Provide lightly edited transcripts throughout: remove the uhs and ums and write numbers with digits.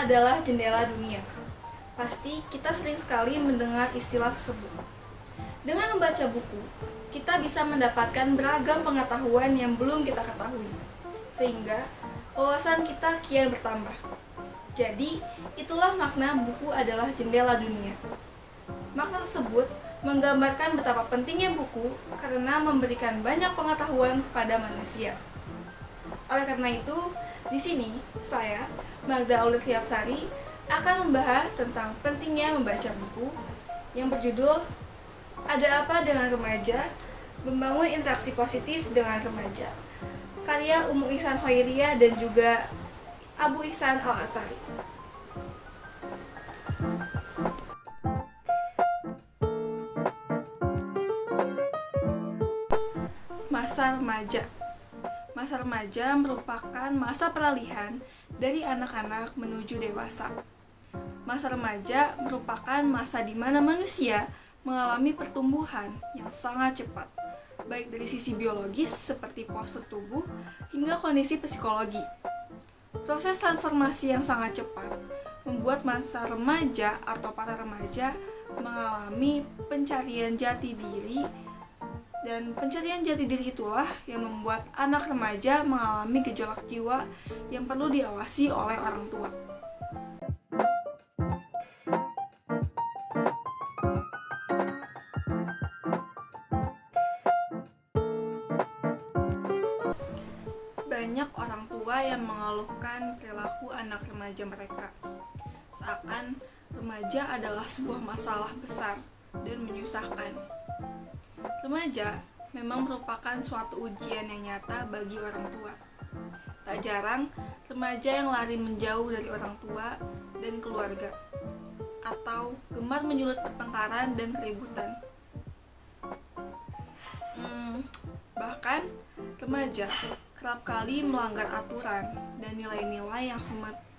adalah jendela dunia. Pasti kita sering sekali mendengar istilah tersebut. Dengan membaca buku, kita bisa mendapatkan beragam pengetahuan yang belum kita ketahui, sehingga wawasan kita kian bertambah. Jadi, itulah makna buku adalah jendela dunia. Makna tersebut menggambarkan betapa pentingnya buku karena memberikan banyak pengetahuan kepada manusia. Oleh karena itu, di sini saya, Magda Aulia Tiapsari, akan membahas tentang pentingnya membaca buku yang berjudul Ada Apa Dengan Remaja? Membangun Interaksi Positif dengan Remaja, karya Umu Ihsan Hoiriah dan juga Abu Ihsan Al-Atsari. Masa remaja. Masa remaja merupakan masa peralihan dari anak-anak menuju dewasa. Masa remaja merupakan masa di mana manusia mengalami pertumbuhan yang sangat cepat, baik dari sisi biologis seperti postur tubuh hingga kondisi psikologi. Proses transformasi yang sangat cepat membuat masa remaja atau para remaja mengalami pencarian jati diri, dan pencarian jati diri itulah yang membuat anak remaja mengalami gejolak jiwa yang perlu diawasi oleh orang tua. Banyak orang tua yang mengeluhkan perilaku anak remaja mereka, seakan remaja adalah sebuah masalah besar dan menyusahkan. Remaja memang merupakan suatu ujian yang nyata bagi orang tua. Tak jarang, remaja yang lari menjauh dari orang tua dan keluarga, atau gemar menyulut pertengkaran dan keributan. Bahkan, remaja kerap kali melanggar aturan dan nilai-nilai yang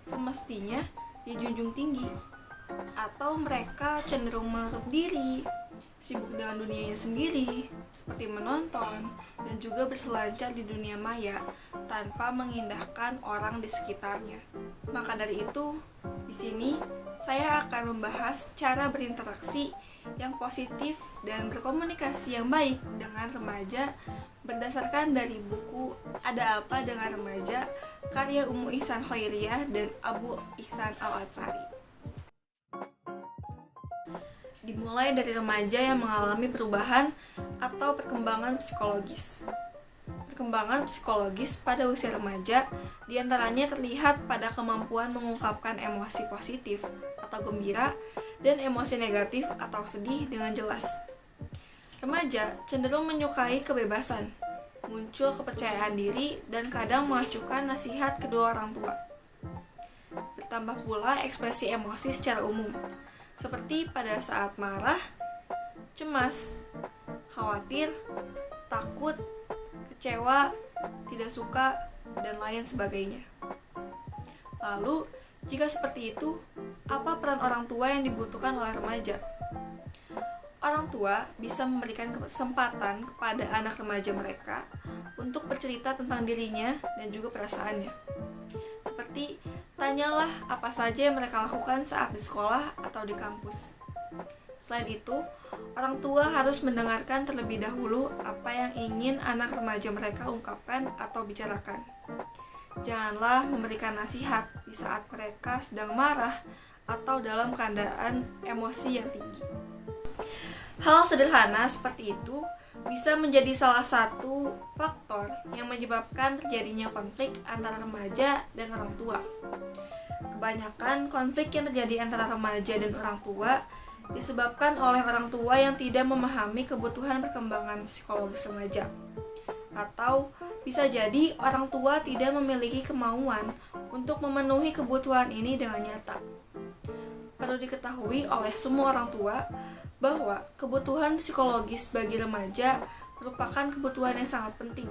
semestinya dijunjung tinggi, atau mereka cenderung menutup diri, sibuk dengan dunianya sendiri, seperti menonton dan juga berselancar di dunia maya tanpa mengindahkan orang di sekitarnya. Maka dari itu, di sini saya akan membahas cara berinteraksi yang positif dan berkomunikasi yang baik dengan remaja berdasarkan dari buku Ada Apa Dengan Remaja, karya Umu Ihsan Hoiriah dan Abu Ihsan Al-Atsari. Dimulai dari remaja yang mengalami perubahan atau perkembangan psikologis. Perkembangan psikologis pada usia remaja diantaranya terlihat pada kemampuan mengungkapkan emosi positif atau gembira dan emosi negatif atau sedih dengan jelas. Remaja cenderung menyukai kebebasan, muncul kepercayaan diri, dan kadang mengacuhkan nasihat kedua orang tua. Bertambah pula ekspresi emosi secara umum, seperti pada saat marah, cemas, khawatir, takut, kecewa, tidak suka, dan lain sebagainya. Lalu, jika seperti itu, apa peran orang tua yang dibutuhkan oleh remaja? Orang tua bisa memberikan kesempatan kepada anak remaja mereka untuk bercerita tentang dirinya dan juga perasaannya. Seperti, tanyalah apa saja yang mereka lakukan saat di sekolah atau di kampus. Selain itu, orang tua harus mendengarkan terlebih dahulu apa yang ingin anak remaja mereka ungkapkan atau bicarakan. Janganlah memberikan nasihat di saat mereka sedang marah atau dalam keadaan emosi yang tinggi. Hal sederhana seperti itu bisa menjadi salah satu faktor yang menyebabkan terjadinya konflik antara remaja dan orang tua. Kebanyakan konflik yang terjadi antara remaja dan orang tua disebabkan oleh orang tua yang tidak memahami kebutuhan perkembangan psikologis remaja. Atau bisa jadi orang tua tidak memiliki kemauan untuk memenuhi kebutuhan ini dengan nyata. Perlu diketahui oleh semua orang tua bahwa kebutuhan psikologis bagi remaja merupakan kebutuhan yang sangat penting,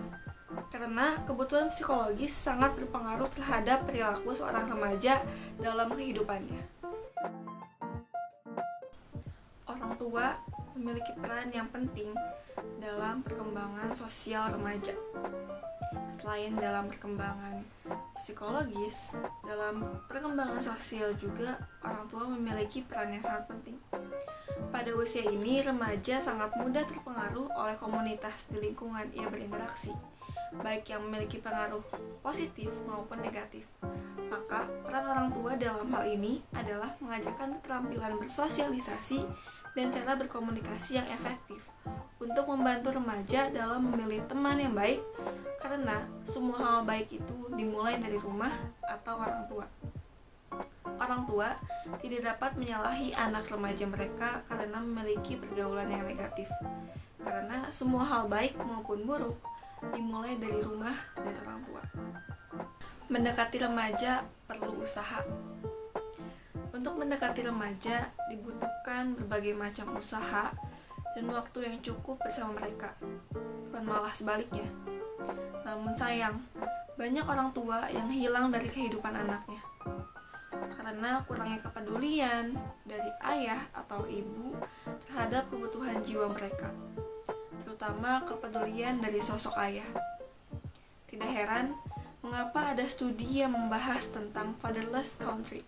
karena kebutuhan psikologis sangat berpengaruh terhadap perilaku seorang remaja dalam kehidupannya. Orang tua memiliki peran yang penting dalam perkembangan sosial remaja. Selain dalam perkembangan psikologis, dalam perkembangan sosial juga orang tua memiliki peran yang sangat penting. Pada usia ini, remaja sangat mudah terpengaruh oleh komunitas di lingkungan ia berinteraksi, baik yang memiliki pengaruh positif maupun negatif. Maka, peran orang tua dalam hal ini adalah mengajarkan keterampilan bersosialisasi dan cara berkomunikasi yang efektif untuk membantu remaja dalam memilih teman yang baik, karena semua hal baik itu dimulai dari rumah atau orang tua. Orang tua tidak dapat menyalahi anak remaja mereka karena memiliki pergaulan yang negatif, karena semua hal baik maupun buruk dimulai dari rumah dan orang tua. Mendekati remaja perlu usaha. Untuk mendekati remaja dibutuhkan berbagai macam usaha dan waktu yang cukup bersama mereka, bukan malah sebaliknya. Namun sayang, banyak orang tua yang hilang dari kehidupan anaknya karena kurangnya kepedulian dari ayah atau ibu terhadap kebutuhan jiwa mereka, terutama kepedulian dari sosok ayah. Tidak heran mengapa ada studi yang membahas tentang fatherless country.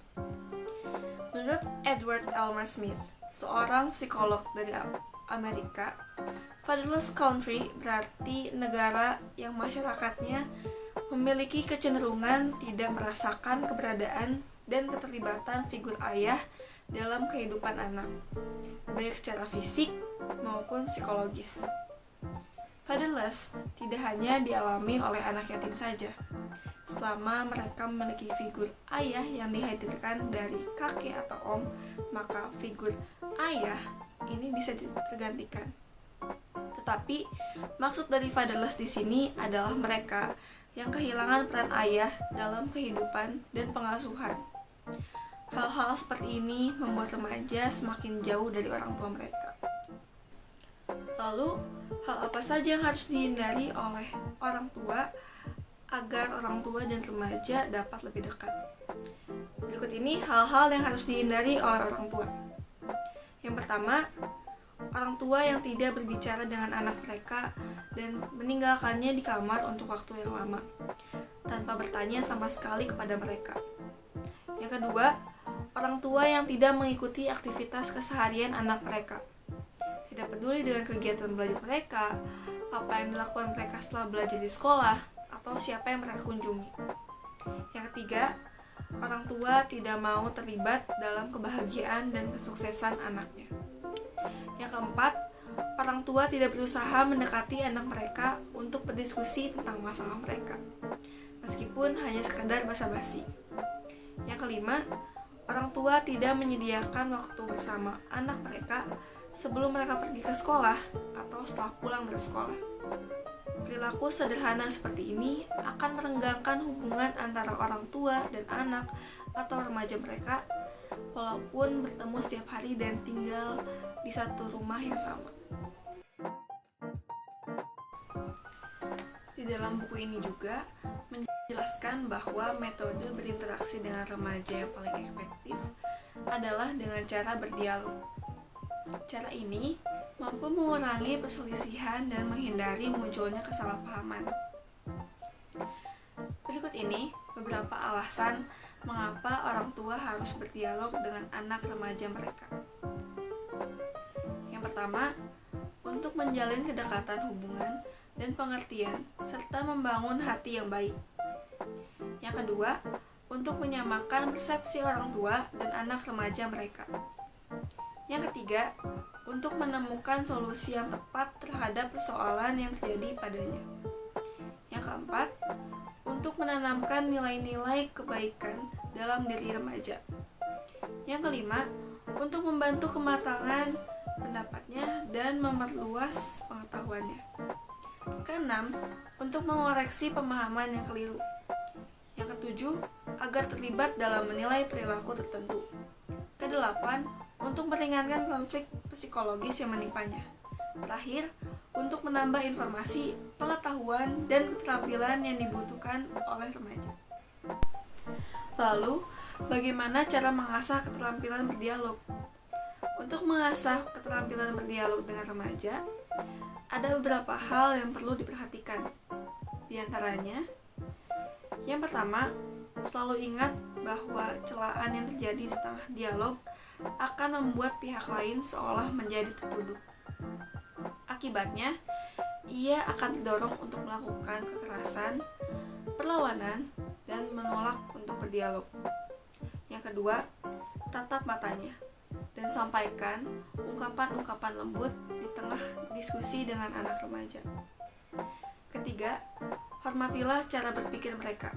Menurut Edward Elmer Smith, seorang psikolog dari Amerika, fatherless country berarti negara yang masyarakatnya memiliki kecenderungan tidak merasakan keberadaan dan keterlibatan figur ayah dalam kehidupan anak, baik secara fisik maupun psikologis. Fatherless tidak hanya dialami oleh anak yatim saja. Selama mereka memiliki figur ayah yang dihadirkan dari kakek atau om, maka figur ayah ini bisa tergantikan. Tetapi maksud dari fatherless di sini adalah mereka yang kehilangan peran ayah dalam kehidupan dan pengasuhan. Hal-hal seperti ini membuat remaja semakin jauh dari orang tua mereka. Lalu, hal apa saja yang harus dihindari oleh orang tua agar orang tua dan remaja dapat lebih dekat? Berikut ini hal-hal yang harus dihindari oleh orang tua. Yang pertama, orang tua yang tidak berbicara dengan anak mereka dan meninggalkannya di kamar untuk waktu yang lama, tanpa bertanya sama sekali kepada mereka. Yang kedua, orang tua yang tidak mengikuti aktivitas keseharian anak mereka, tidak peduli dengan kegiatan belajar mereka, apa yang dilakukan mereka setelah belajar di sekolah, atau siapa yang mereka kunjungi. Yang ketiga, orang tua tidak mau terlibat dalam kebahagiaan dan kesuksesan anaknya. Yang keempat, orang tua tidak berusaha mendekati anak mereka untuk berdiskusi tentang masalah mereka, meskipun hanya sekadar basa-basi. Yang kelima, orang tua tidak menyediakan waktu bersama anak mereka sebelum mereka pergi ke sekolah atau setelah pulang dari sekolah. Perilaku sederhana seperti ini akan merenggangkan hubungan antara orang tua dan anak atau remaja mereka, walaupun bertemu setiap hari dan tinggal di satu rumah yang sama. Di dalam buku ini juga menjelaskan bahwa metode berinteraksi dengan remaja yang paling efektif adalah dengan cara berdialog. Cara ini mampu mengurangi perselisihan dan menghindari munculnya kesalahpahaman. Berikut ini beberapa alasan mengapa orang tua harus berdialog dengan anak remaja mereka. Yang pertama, untuk menjalin kedekatan hubungan dan pengertian serta membangun hati yang baik. Yang kedua, untuk menyamakan persepsi orang tua dan anak remaja mereka. Yang ketiga, untuk menemukan solusi yang tepat terhadap persoalan yang terjadi padanya. Yang keempat, untuk menanamkan nilai-nilai kebaikan dalam diri remaja. Yang kelima, untuk membantu kematangan pendapatnya dan memperluas pengetahuannya. Keenam, untuk mengoreksi pemahaman yang keliru. Yang ketujuh, agar terlibat dalam menilai perilaku tertentu. Kedelapan, untuk meringankan konflik psikologis yang menimpanya. Terakhir, untuk menambah informasi, pengetahuan, dan keterampilan yang dibutuhkan oleh remaja. Lalu, bagaimana cara mengasah keterampilan berdialog? Untuk mengasah keterampilan berdialog dengan remaja, ada beberapa hal yang perlu diperhatikan. Di antaranya, yang pertama, Selalu ingat bahwa celaan yang terjadi di tengah dialog akan membuat pihak lain seolah menjadi tertuduh. Akibatnya, ia akan terdorong untuk melakukan kekerasan, perlawanan, dan menolak untuk berdialog. Yang kedua, tatap matanya dan sampaikan ungkapan-ungkapan lembut di tengah diskusi dengan anak remaja. Ketiga, hormatilah cara berpikir mereka,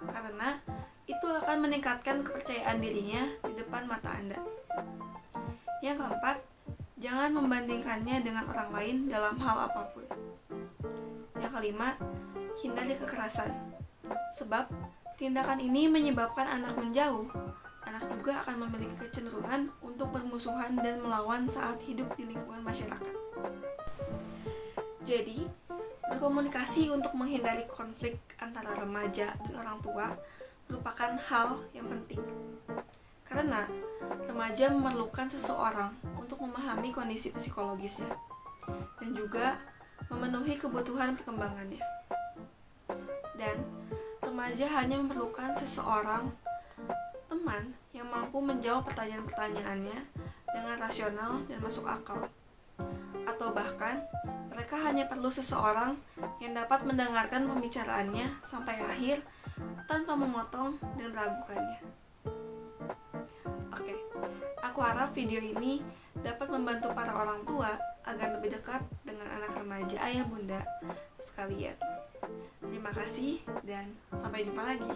karena itu akan meningkatkan kepercayaan dirinya di depan mata Anda. Yang keempat, jangan membandingkannya dengan orang lain dalam hal apapun. Yang kelima, hindari kekerasan, sebab tindakan ini menyebabkan anak menjauh. Anak juga akan memiliki kecenderungan untuk bermusuhan dan melawan saat hidup di lingkungan masyarakat. Jadi, berkomunikasi untuk menghindari konflik antara remaja dan orang tua merupakan hal yang penting. Karena remaja memerlukan seseorang untuk memahami kondisi psikologisnya dan juga memenuhi kebutuhan perkembangannya. Dan remaja hanya memerlukan seseorang teman yang mampu menjawab pertanyaan-pertanyaannya dengan rasional dan masuk akal. Atau bahkan mereka hanya perlu seseorang yang dapat mendengarkan pembicaraannya sampai akhir tanpa memotong dan meragukannya. Oke, aku harap video ini dapat membantu para orang tua agar lebih dekat dengan anak remaja ayah bunda sekalian. Terima kasih dan sampai jumpa lagi.